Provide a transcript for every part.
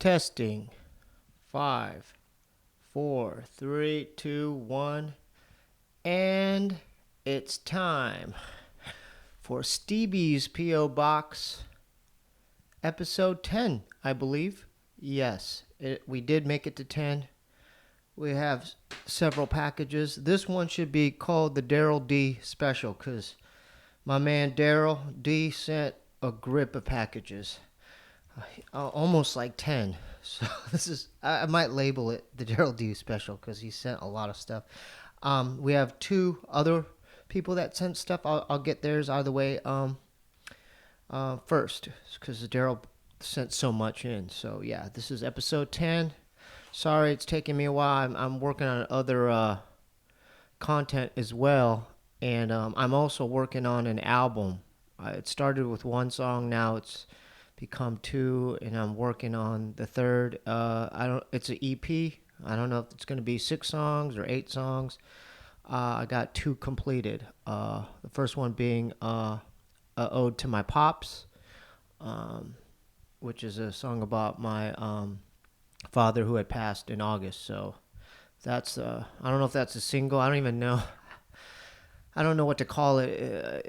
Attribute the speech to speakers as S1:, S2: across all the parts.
S1: Testing. 5, 4, 3, 2, 1. And it's time for STEEBEE'S PO Box, episode 10, I believe. Yes, we did make it to 10. We have several packages. This one should be called the Darrel D special because my man Darrel D sent a grip of packages. Almost like 10. So this is, I might label it the Darrel D special because he sent a lot of stuff. We have two other people that sent stuff. I'll get theirs either way first because Darrel sent so much in. So yeah, this is episode 10. Sorry it's taking me a while. I'm working on other content as well. And I'm also working on an album. It started with one song. Now it's become two, and I'm working on the third. It's an EP. I don't know if it's going to be 6 songs or 8 songs. I got 2 completed. The first one being a ode to my pops, which is a song about my father who had passed in August. So that's I don't know if that's a single. I don't even know. I don't know what to call it,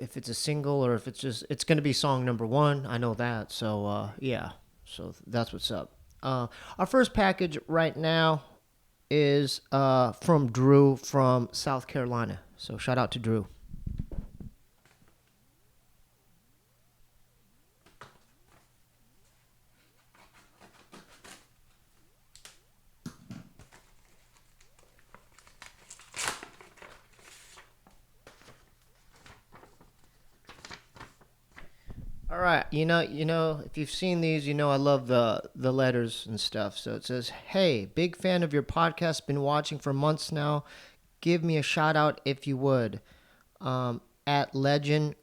S1: if it's a single or if it's going to be song number 1. I know that. So, yeah. So that's what's up. Our first package right now is from Drew from South Carolina. So shout out to Drew. All right, you know, if you've seen these, you know I love the letters and stuff. So it says, "Hey, big fan of your podcast. Been watching for months now. Give me a shout out if you would. At Legend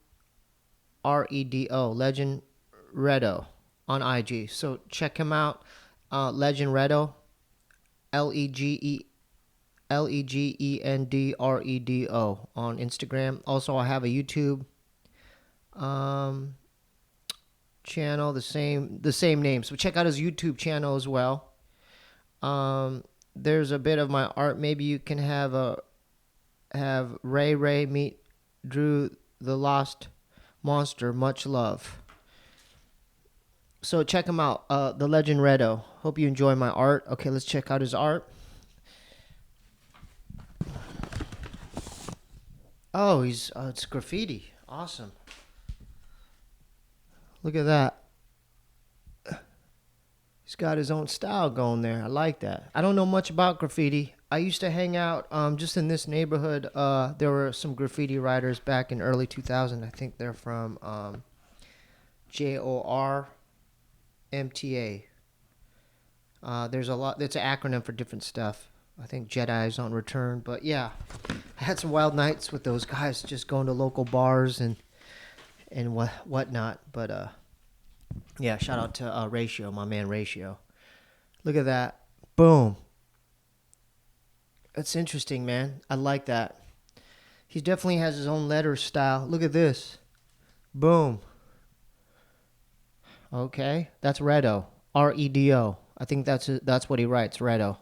S1: Legend Redo on IG. So check him out. Legend Redo, LEGENDREDO on Instagram. Also, I have a YouTube channel, the same name. So check out his YouTube channel as well. There's a bit of my art. Maybe you can have Ray meet Drew the Lost Monster. Much love. So check him out. The Legend Redo. Hope you enjoy my art. Okay, let's check out his art. Oh, it's graffiti. Awesome. Look at that. He's got his own style going there. I like that. I don't know much about graffiti. I used to hang out just in this neighborhood. There were some graffiti writers back in early 2000. I think they're from JORMTA. There's a lot. It's an acronym for different stuff. I think Jedi's on return. But yeah, I had some wild nights with those guys just going to local bars and whatnot. But yeah, shout out to Ratio, my man Ratio. Look at that. Boom. That's interesting, man. I like that. He definitely has his own letter style. Look at this. Boom. Okay, that's Redo. Redo. I think that's what he writes. Redo.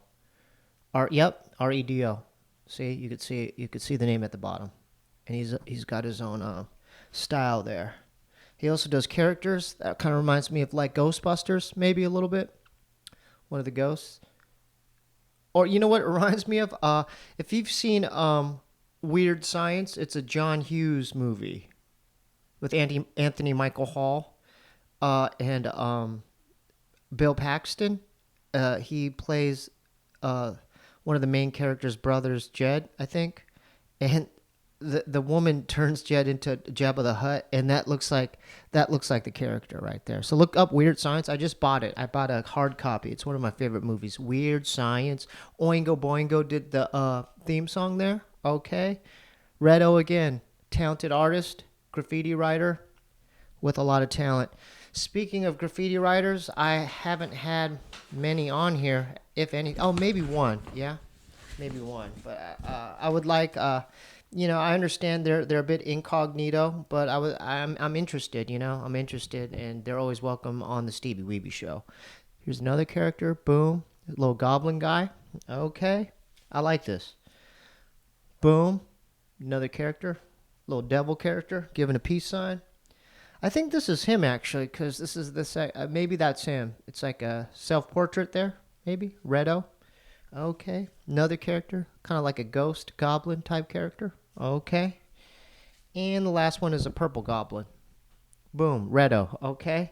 S1: Yep, Redo. See, you could see the name at the bottom, and he's got his own style there. He also does characters. That kind of reminds me of like Ghostbusters, maybe a little bit. One of the ghosts. Or you know what it reminds me of? If you've seen Weird Science, it's a John Hughes movie with Anthony Michael Hall and Bill Paxton. He plays one of the main characters' brothers, Jed, I think. And the woman turns Jed into Jabba the Hutt, and that looks like the character right there. So look up Weird Science. I just bought it. I bought a hard copy. It's one of my favorite movies. Weird Science. Oingo Boingo did the theme song there. Okay. Redo again, talented artist, graffiti writer with a lot of talent. Speaking of graffiti writers, I haven't had many on here, if any. Oh, maybe one. Yeah, maybe one. But I would like. I understand they're a bit incognito, but I'm interested. I'm interested, and they're always welcome on the Stevie Weebee Show. Here's another character. Boom. Little goblin guy. Okay. I like this. Boom. Another character. Little devil character. Giving a peace sign. I think this is him, actually, because this is the maybe that's him. It's like a self-portrait there, maybe. Redo. Okay. Another character. Kind of like a ghost goblin type character. Okay. And the last one is a purple goblin. Boom. Redo. Okay.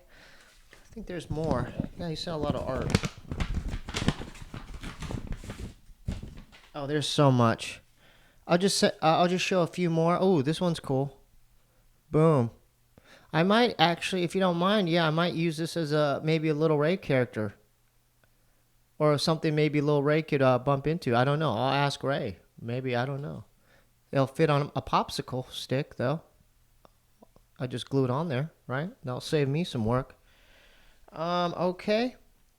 S1: I think there's more. Yeah, you saw a lot of art. Oh, there's so much. I'll just show a few more. Oh, this one's cool. Boom. I might actually, if you don't mind, yeah, I might use this as maybe a Little Ray character. Or something maybe Little Ray could bump into. I don't know. I'll ask Ray. Maybe, I don't know. It'll fit on a popsicle stick, though. I just glue it on there, right? That'll save me some work. Okay.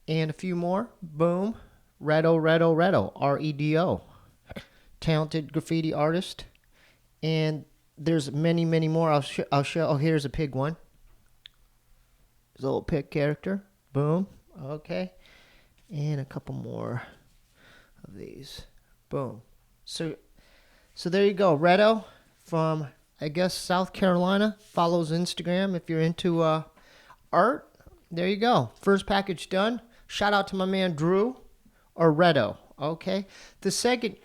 S1: And a few more. Boom. Redo. R-E-D-O. Talented graffiti artist. And there's many, many more. I'll show. Oh, here's a pig one. There's a little pig character. Boom. Okay. And a couple more of these. Boom. So there you go. Redo from, I guess, South Carolina. Follows Instagram if you're into art. There you go. First package done. Shout out to my man Drew or Redo. Okay. The second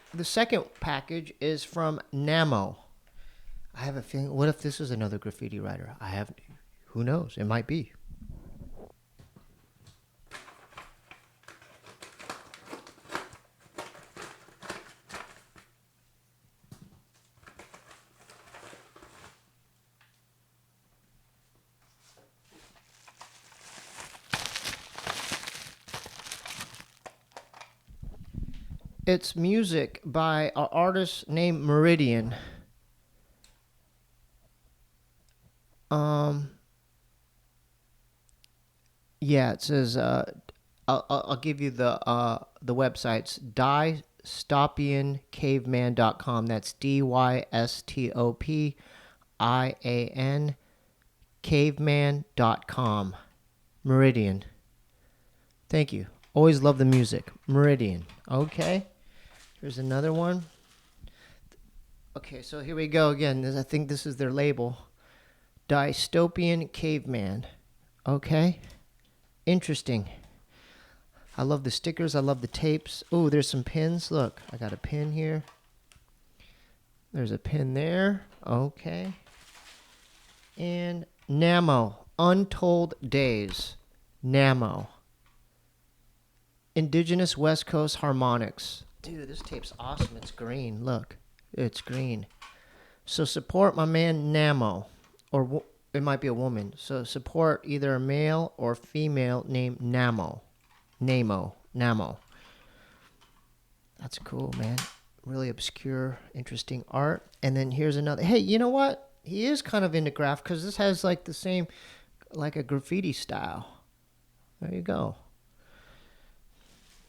S1: package is from Namo. I have a feeling. What if this is another graffiti writer? Who knows? It might be. It's music by an artist named Meridian. Yeah, it says I'll give you the websites. dystopiancaveman.com. That's dystopian caveman.com. Meridian. Thank you. Always love the music. Meridian. Okay. Here's another one. Okay, so here we go again. I think this is their label. Dystopian Caveman. Okay. Interesting. I love the stickers. I love the tapes. Oh, there's some pins. Look, I got a pin here. There's a pin there. Okay. And Namo. Untold Days. Namo. Indigenous West Coast Harmonics. Dude, this tape's awesome. It's green. Look. It's green. So support my man Namo. Or it might be a woman. So support either a male or female named Namo. Namo. That's cool, man. Really obscure, interesting art. And then here's another. Hey, you know what? He is kind of into graph because this has like the same, like a graffiti style. There you go.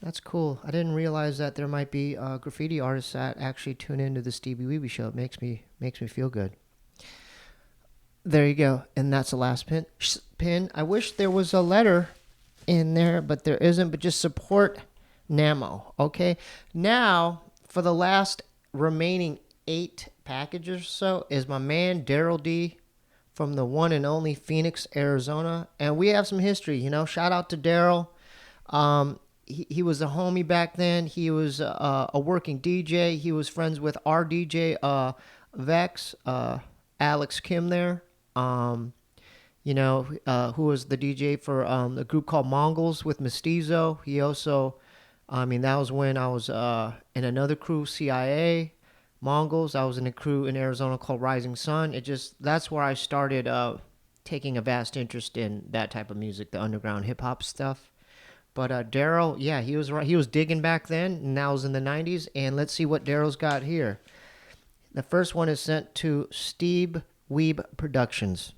S1: That's cool. I didn't realize that there might be graffiti artists that actually tune into the Stevie Weebee show. It makes me feel good. There you go. And that's the last pin. I wish there was a letter in there, but there isn't. But just support Namo. Okay. Now, for the last remaining 8 packages or so is my man Darrel D from the one and only Phoenix, Arizona. And we have some history, you know. Shout out to Darrel. He was a homie back then. He was a working DJ. He was friends with our DJ, Vex, Alex Kim there. Who was the DJ for a group called Mongols with Mestizo. He also, that was when I was in another crew, CIA, Mongols. I was in a crew in Arizona called Rising Sun. That's where I started taking a vast interest in that type of music, the underground hip-hop stuff. But Darrel, yeah, he was right. He was digging back then, and that was in the 90s. And let's see what Darrel's got here. The first one is sent to STEEBEE'S Productions.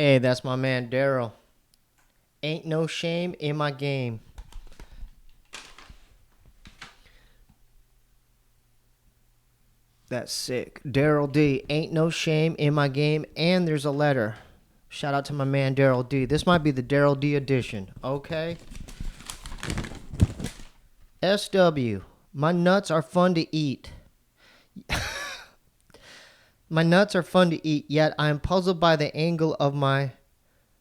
S1: Hey, that's my man Darrel. Ain't no shame in my game. That's sick. Darrel D. Ain't no shame in my game. And there's a letter. Shout out to my man Darrel D. This might be the Darrel D edition. Okay. SW. My nuts are fun to eat. My nuts are fun to eat, yet I am puzzled by the angle of my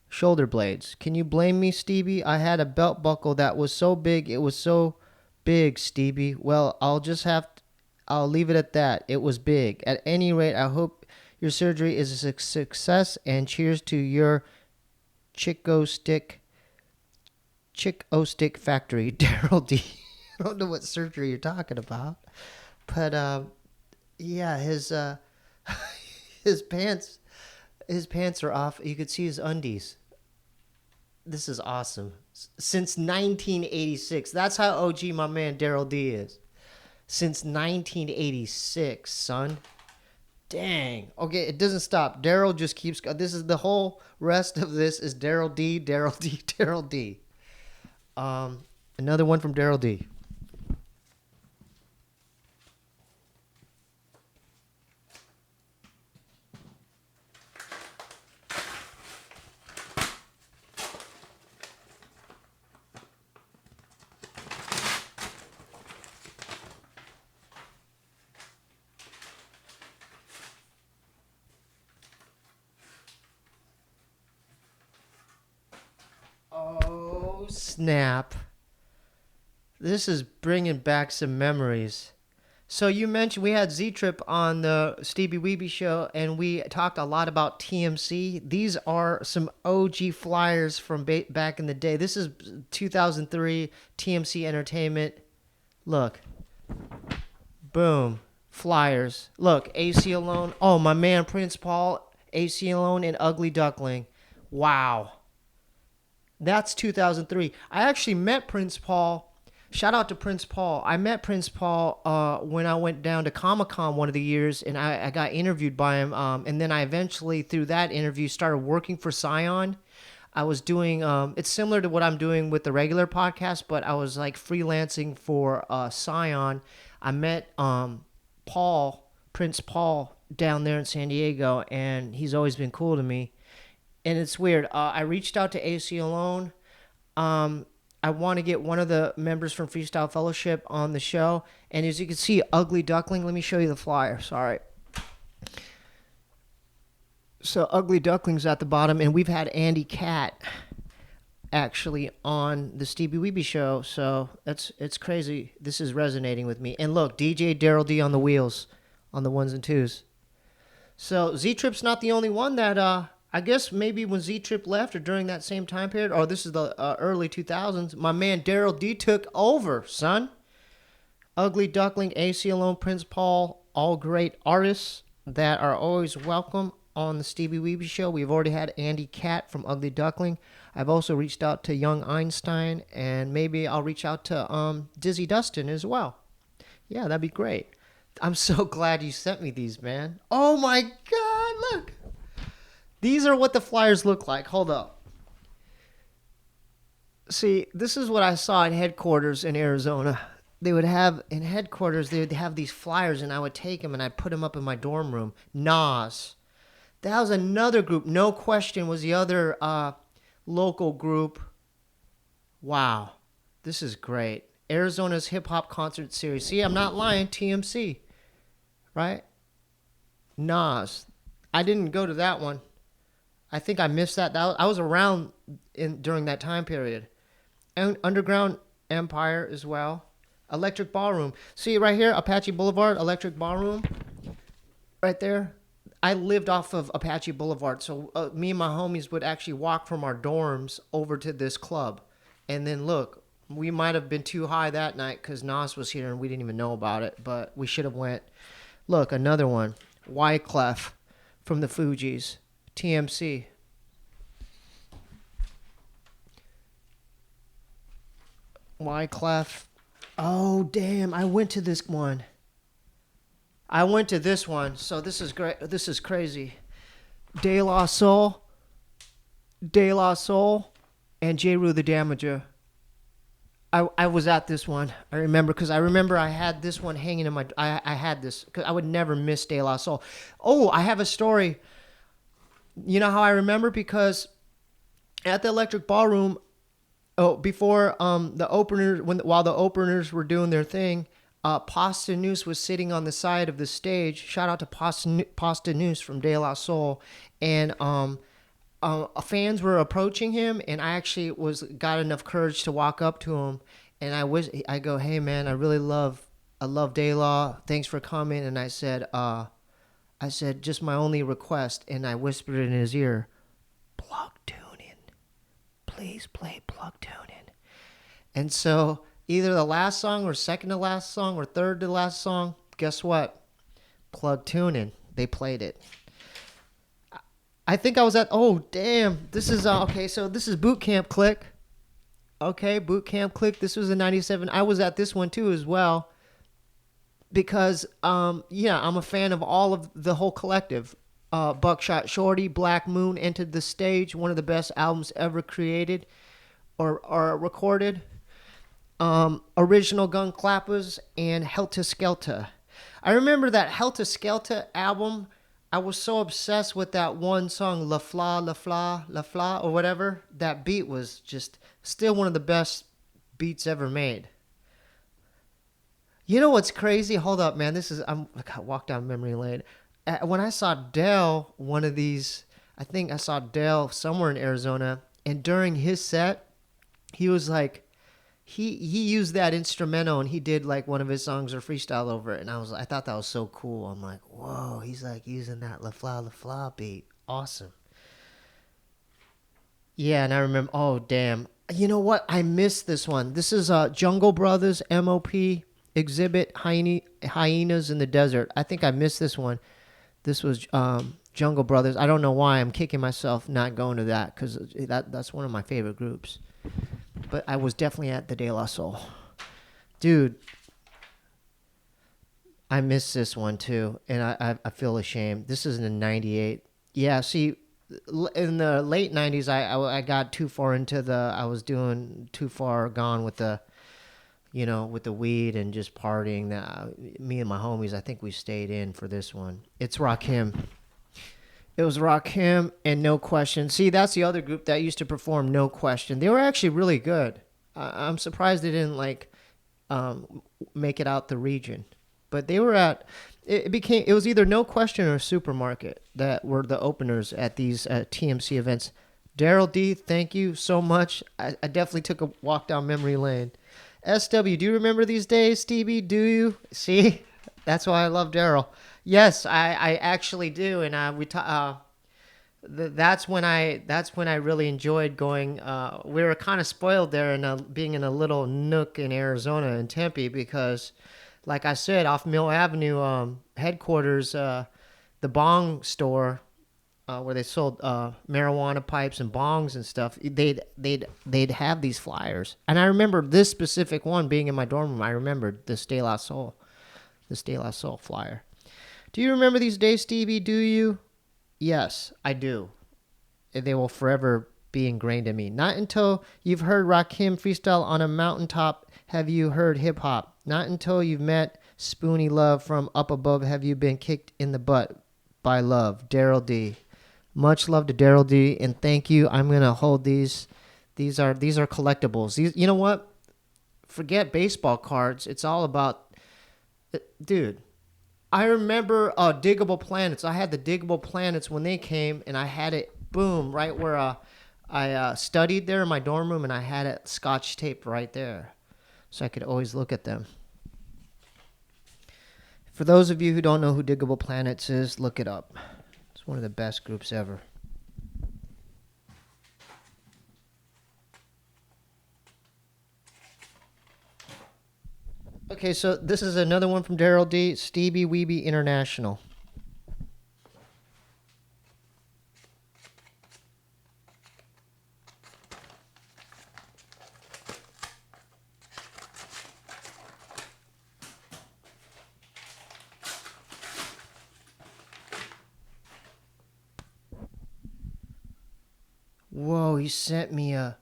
S1: shoulder blades. Can you blame me, Stevie? I had a belt buckle that was so big, it was so big, Stevie. Well, I'll leave it at that. It was big. At any rate, I hope your surgery is a success, and cheers to your Chick-O Stick factory, Darrel D. I don't know what surgery you're talking about, but yeah, his his pants are off. You could see his undies. This is awesome. Since 1986. That's how OG my man Darrel D is. Since 1986, son. Dang. Okay, it doesn't stop. Darrel just keeps going. This is the whole rest of this is Darrel D, Darrel D, Darrel D. Another one from Darrel D. Oh, snap. This is bringing back some memories. So you mentioned we had Z-Trip on the Stevie Weebee show, and we talked a lot about TMC. These are some OG flyers from back in the day. This is 2003 TMC Entertainment. Look. Boom. Flyers. Look, AC Alone. Oh, my man Prince Paul, AC Alone, and Ugly Duckling. Wow. That's 2003. I actually met Prince Paul. Shout out to Prince Paul. I met Prince Paul when I went down to Comic-Con one of the years, and I got interviewed by him. And then I eventually, through that interview, started working for Scion. I was doing, it's similar to what I'm doing with the regular podcast, but I was like freelancing for Scion. I met Prince Paul, down there in San Diego, and he's always been cool to me. And it's weird. I reached out to AC Alone. I want to get one of the members from Freestyle Fellowship on the show. And as you can see, Ugly Duckling. Let me show you the flyer. Sorry. So Ugly Duckling's at the bottom. And we've had Andy Cat actually on the Stevie Weebee show. So it's crazy. This is resonating with me. And look, DJ Darrel D on the wheels, on the ones and twos. So Z-Trip's not the only one that... I guess maybe when Z-Trip left or during that same time period, or this is the early 2000s, my man Darrel D took over, son. Ugly Duckling, AC Alone, Prince Paul, all great artists that are always welcome on the Stevie Weebee show. We've already had Andy Cat from Ugly Duckling. I've also reached out to Young Einstein, and maybe I'll reach out to Dizzy Dustin as well. Yeah, that'd be great. I'm so glad you sent me these, man. Oh my God, look. These are what the flyers look like. Hold up. See, this is what I saw at headquarters in Arizona. They would have, in headquarters, they would have these flyers, and I would take them, and I'd put them up in my dorm room. Nas. That was another group. No Question was the other local group. Wow. This is great. Arizona's hip-hop concert series. See, I'm not lying. TMC. Right? Nas. I didn't go to that one. I think I missed that. I was around during that time period. And Underground Empire as well. Electric Ballroom. See right here, Apache Boulevard, Electric Ballroom. Right there. I lived off of Apache Boulevard. So me and my homies would actually walk from our dorms over to this club. And then look, we might have been too high that night because Nas was here and we didn't even know about it. But we should have went. Look, another one. Wyclef from the Fugees. TMC. Wyclef. Oh, damn. I went to this one. So this is great. This is crazy. De La Soul. De La Soul, and J. Rue the Damager. I was at this one. I remember because I remember I had this one hanging in my. I had this because I would never miss De La Soul. Oh, I have a story. You know how I remember because at the Electric Ballroom, oh, before the openers, while the openers were doing their thing, Pasta Noose was sitting on the side of the stage. Shout out to Pasta Noose from De La Soul, and fans were approaching him, and I actually got enough courage to walk up to him, and I go, hey man, I love De La. Thanks for coming, and I said just my only request, and I whispered in his ear, plug tuning, please play plug tuning. And so either the last song or second to last song or third to last song, guess what? Plug tuning. They played it. I think I was at, oh, damn. This is, okay, so this is Boot Camp Click. Okay, Boot Camp Click. This was in 97. I was at this one too as well. Because, yeah, I'm a fan of all of the whole collective. Buckshot Shorty, Black Moon entered the stage. One of the best albums ever created or recorded. Original Gun Clappers and Helter Skelter. I remember that Helter Skelter album. I was so obsessed with that one song, La Fla, La Fla, La Fla, or whatever. That beat was just still one of the best beats ever made. You know what's crazy? Hold up, man. I walked down memory lane. When I saw Dell, one of these, I think I saw Dell somewhere in Arizona, and during his set, he was like, he used that instrumental and he did like one of his songs or freestyle over it, and I thought that was so cool. I'm like, whoa, he's like using that La Fla beat. Awesome. Yeah, and I remember, oh damn. You know what? I missed this one. This is Jungle Brothers, MOP, Exhibit, Hyenas in the Desert. I think I missed this one. This was Jungle Brothers. I don't know why I'm kicking myself not going to that because that's one of my favorite groups. But I was definitely at the De La Soul. Dude, I missed this one too, and I feel ashamed. This is in '98. Yeah, see, in the late '90s, I got too far into I was doing too far gone with the, with the weed and just partying. Me and my homies, I think we stayed in for this one. It's Rakim. It was Rakim and No Question. See, that's the other group that used to perform No Question. They were actually really good. I'm surprised they didn't make it out the region. But they were it was either No Question or Supermarket that were the openers at these TMC events. Darrel D, thank you so much. I definitely took a walk down memory lane. SW, do you remember these days, Stevie? Do you? See? That's why I love Darrel. Yes, I actually do, and that's when I really enjoyed going. We were kind of spoiled there and being in a little nook in Arizona in Tempe because, like I said, off Mill Avenue headquarters, the bong store where they sold marijuana pipes and bongs and stuff. They'd have these flyers, and I remember this specific one being in my dorm room. I remembered the De La Soul flyer. Do you remember these days, Stevie? Do you? Yes, I do. They will forever be ingrained in me. Not until you've heard Rakim freestyle on a mountaintop have you heard hip hop. Not until you've met Spoony Love from up above have you been kicked in the butt by love. Darrel D. Much love to Darrel D, and thank you. I'm gonna hold these. These are collectibles. You know what? Forget baseball cards. It's all about, dude. I remember Diggable Planets. I had the Diggable Planets when they came, and I had it, boom, right where I studied there in my dorm room, and I had it scotch taped right there, so I could always look at them. For those of you who don't know who Diggable Planets is, look it up. It's one of the best groups ever. Okay, so this is another one from Darrel D. Stevie Weebee International. Whoa, he sent me a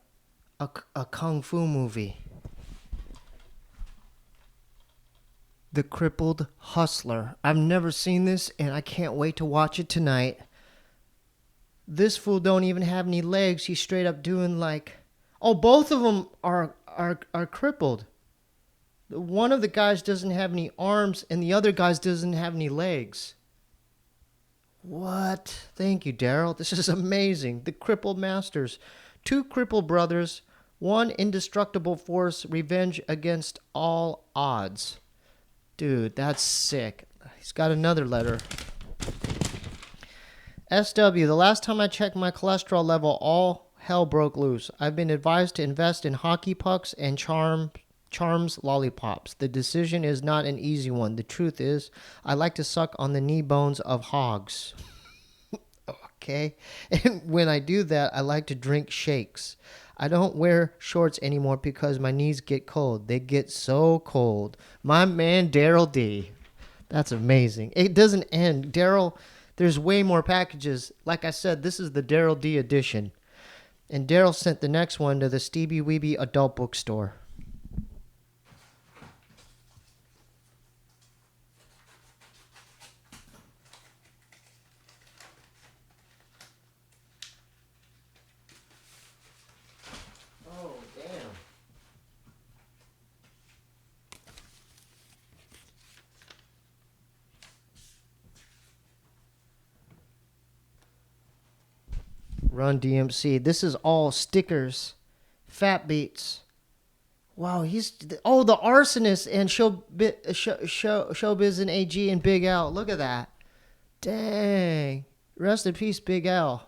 S1: kung fu movie. The Crippled Hustler. I've never seen this, and I can't wait to watch it tonight. This fool don't even have any legs. He's straight up doing like... Oh, both of them are crippled. One of the guys doesn't have any arms, and the other guy doesn't have any legs. What? Thank you, Darrel. This is amazing. The Crippled Masters. Two crippled brothers, one indestructible force, revenge against all odds. Dude, that's sick. He's got another letter. SW, the last time I checked my cholesterol level, all hell broke loose. I've been advised to invest in hockey pucks and Charms lollipops. The decision is not an easy one. The truth is, I like to suck on the knee bones of hogs. Okay? And when I do that, I like to drink shakes. I don't wear shorts anymore because my knees get cold. They get so cold. My man, Darrel D. That's amazing. It doesn't end. Darrel, there's way more packages. Like I said, this is the Darrel D edition. And Darrel sent the next one to the Weebee adult bookstore. Oh, damn. Run DMC. This is all stickers. Fat Beats. Wow, he's... Oh, the Arsonist and Showbiz and AG and Big L. Look at that. Dang. Rest in peace, Big L.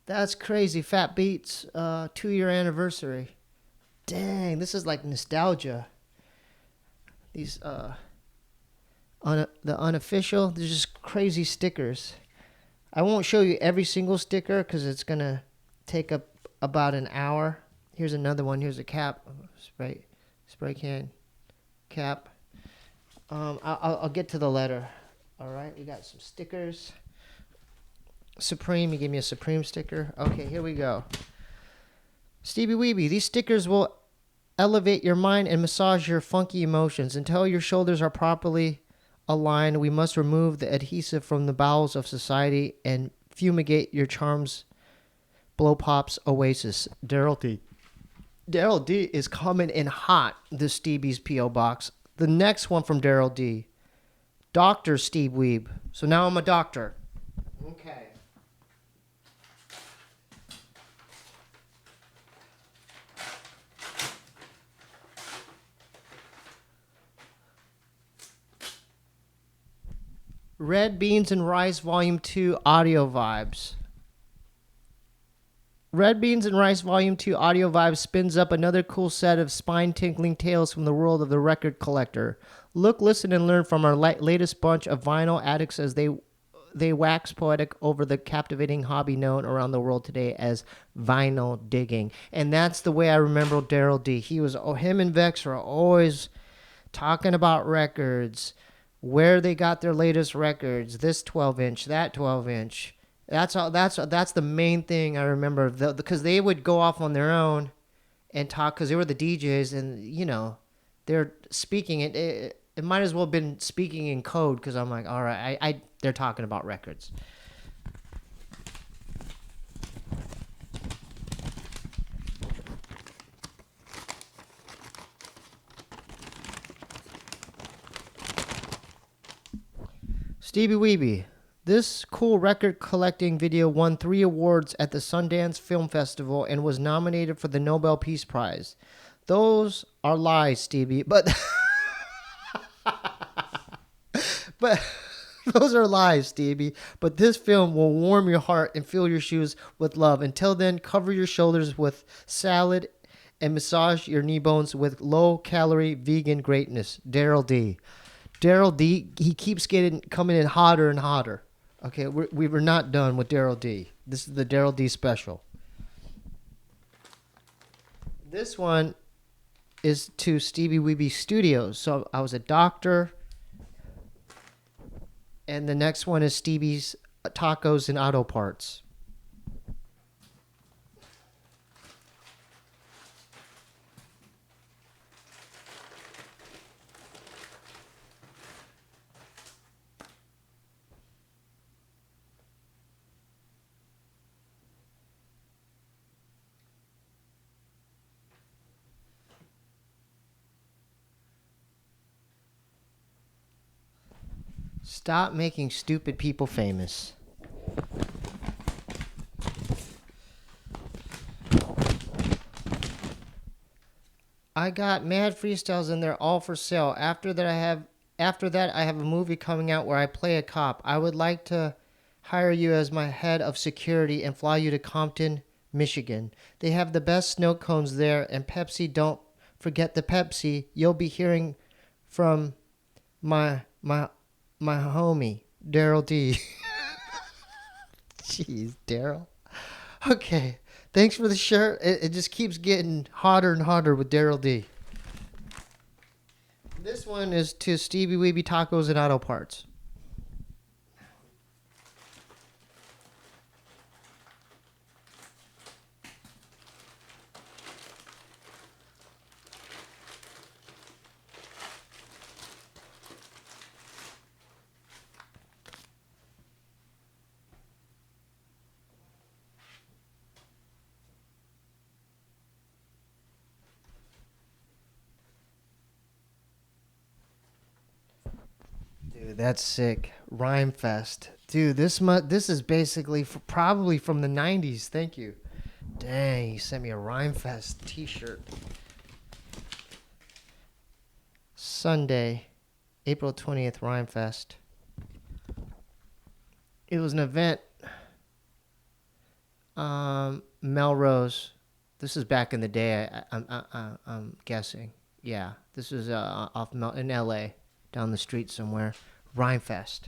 S1: That's crazy. Fat Beats, 2-year anniversary. Dang, this is like nostalgia. These, the unofficial, they're just crazy stickers. I won't show you every single sticker because it's going to take up about an hour. Here's another one. Here's a cap. Spray can cap. I'll get to the letter. All right, we got some stickers. Supreme, you gave me a Supreme sticker. Okay, here we go. Stevie Weebee, these stickers will elevate your mind and massage your funky emotions. Until your shoulders are properly aligned, we must remove the adhesive from the bowels of society and fumigate your charms. Blow Pop's Oasis. Darrel D. Darrel D is coming in hot, the STEEBEE'S PO Box. The next one from Darrel D. Dr. Steve Weeb. So now I'm a doctor. Okay. Red Beans and Rice Volume 2 Audio Vibes. Red Beans and Rice Volume 2 Audio Vibes spins up another cool set of spine-tinkling tales from the world of the record collector. Look, listen, and learn from our latest bunch of vinyl addicts as they wax poetic over the captivating hobby known around the world today as vinyl digging. And that's the way I remember Darrel D. Him and Vex are always talking about records, where they got their latest records, this 12-inch, that 12-inch. That's the main thing I remember, because they would go off on their own and talk, because they were the DJs, and they're speaking it might as well have been speaking in code, because I'm like, all right, they're talking about records. Stevie Weebee, this cool record collecting video won 3 awards at the Sundance Film Festival and was nominated for the Nobel Peace Prize. Those are lies, Stevie, but those are lies, Stevie. But this film will warm your heart and fill your shoes with love. Until then, cover your shoulders with salad and massage your knee bones with low-calorie vegan greatness. Darrel D. Darrel D, he keeps coming in hotter and hotter. Okay, we were not done with Darrel D. This is the Darrel D special. This one is to Stevie Weebee Studios. So I was a doctor. And the next one is Stevie's Tacos and Auto Parts. Stop making stupid people famous. I got mad freestyles and they're all for sale. After that I have a movie coming out where I play a cop. I would like to hire you as my head of security and fly you to Compton, Michigan. They have the best snow cones there, and Pepsi, don't forget the Pepsi. You'll be hearing from my homie, Darrel D. Jeez, Darrel. Okay. Thanks for the shirt. It just keeps getting hotter and hotter with Darrel D. This one is to Stevie Weebee Tacos and Auto Parts. Dude, that's sick. Rhyme Fest. Dude, this is basically probably from the 90s. Thank you. Dang, you sent me a Rhyme Fest t-shirt. Sunday, April 20th, Rhyme Fest. It was an event. Melrose. This is back in the day, I'm guessing. Yeah, this is off in LA, down the street somewhere. Rhymefest.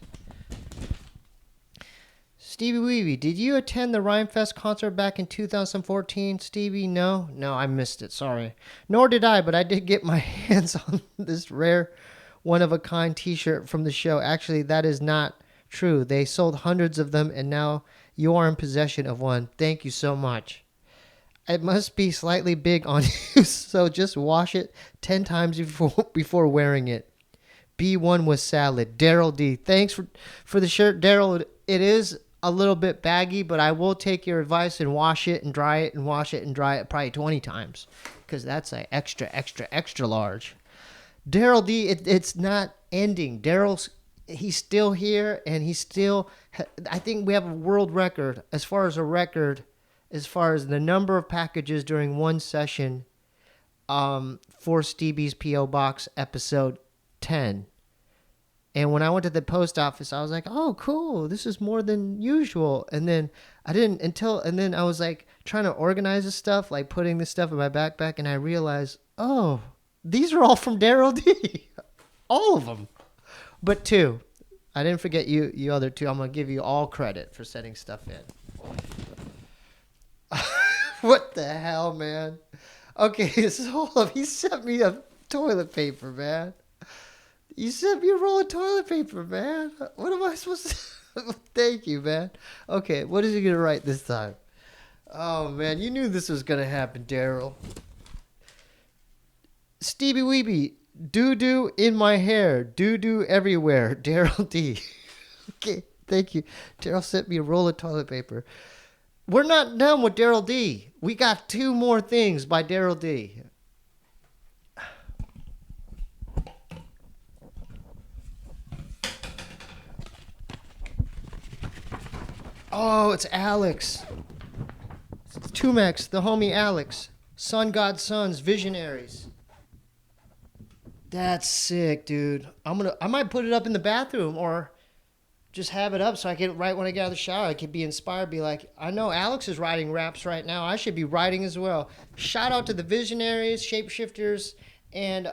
S1: Stevie Weebee, did you attend the Rhymefest concert back in 2014? Stevie, no, I missed it. Sorry. Nor did I, but I did get my hands on this rare, one-of-a-kind T-shirt from the show. Actually, that is not true. They sold hundreds of them, and now you are in possession of one. Thank you so much. It must be slightly big on you, so just wash it 10 times before wearing it. B1 with salad. Darrel D. Thanks for the shirt, Darrel. It is a little bit baggy, but I will take your advice and wash it and dry it and wash it and dry it probably 20 times because that's an extra large. Darrel D, it's not ending. He's still here, and he's still. I think we have a world record as far as the number of packages during one session for STEEBEE'S PO Box episode 10. And when I went to the post office, I was like, oh, cool, this is more than usual. And then I was like trying to organize this stuff, like putting this stuff in my backpack, and I realized, oh, these are all from Darrel D. All of them. But 2. I didn't forget you other 2. I'm going to give you all credit for setting stuff in. What the hell, man? Okay, so he sent me a toilet paper, man. You sent me a roll of toilet paper, man. What am I supposed to... Thank you, man. Okay, what is he going to write this time? Oh, man, you knew this was going to happen, Darrel. Stevie Weebee, doo-doo in my hair. Doo-doo everywhere. Darrel D. Okay, thank you. Darrel sent me a roll of toilet paper. We're not done with Darrel D. We got 2 more things by Darrel D. Oh, it's Alex. It's Tumex, the homie Alex. Sun God Sons, Visionaries. That's sick, dude. I might put it up in the bathroom or just have it up so I can right when I get out of the shower. I could be inspired, be like, I know Alex is writing raps right now. I should be writing as well. Shout out to the Visionaries, Shapeshifters, and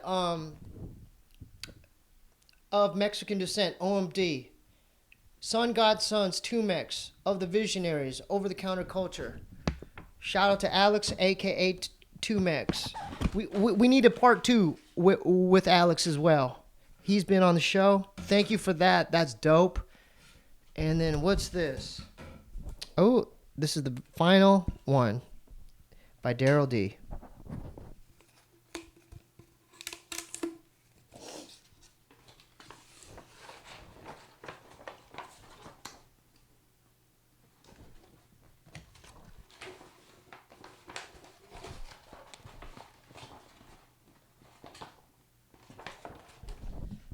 S1: of Mexican descent, OMD. Sun God Sons, Tumex, of the Visionaries, Over the Counter Culture. Shout out to Alex, a.k.a. Tumex. We need a part 2 with Alex as well. He's been on the show. Thank you for that. That's dope. And then what's this? Oh, this is the final one by Darrel D.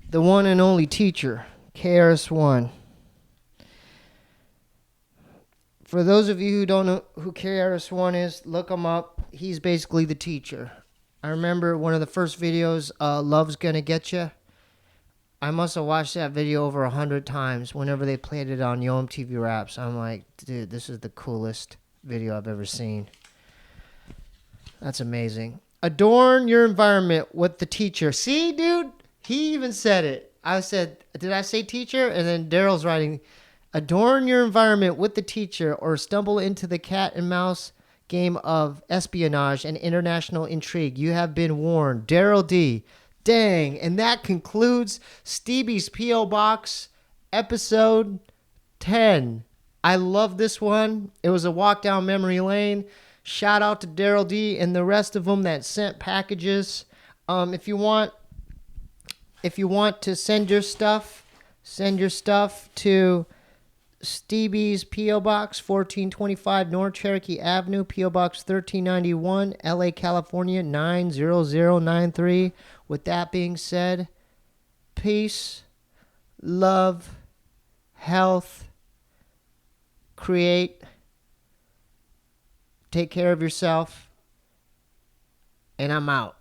S1: The one and only teacher, KRS-One. For those of you who don't know who KRS-One is, look him up. He's basically the teacher. I remember one of the first videos, Love's Gonna Get Ya. I must have watched that video over 100 times whenever they played it on Yo MTV Raps. I'm like, dude, this is the coolest video I've ever seen. That's amazing. Adorn your environment with the teacher. See, dude? He even said it. I said, did I say teacher? And then Darrel's writing, adorn your environment with the teacher or stumble into the cat and mouse game of espionage and international intrigue. You have been warned. Darrel D. Dang. And that concludes STEEBEE'S P.O. Box episode 10. I love this one. It was a walk down memory lane. Shout out to Darrel D and the rest of them that sent packages. If you want to send your stuff to STEEBEE'S P.O. Box, 1425 North Cherokee Avenue, P.O. Box 1391, LA, California, 90093. With that being said, peace, love, health, create, take care of yourself, and I'm out.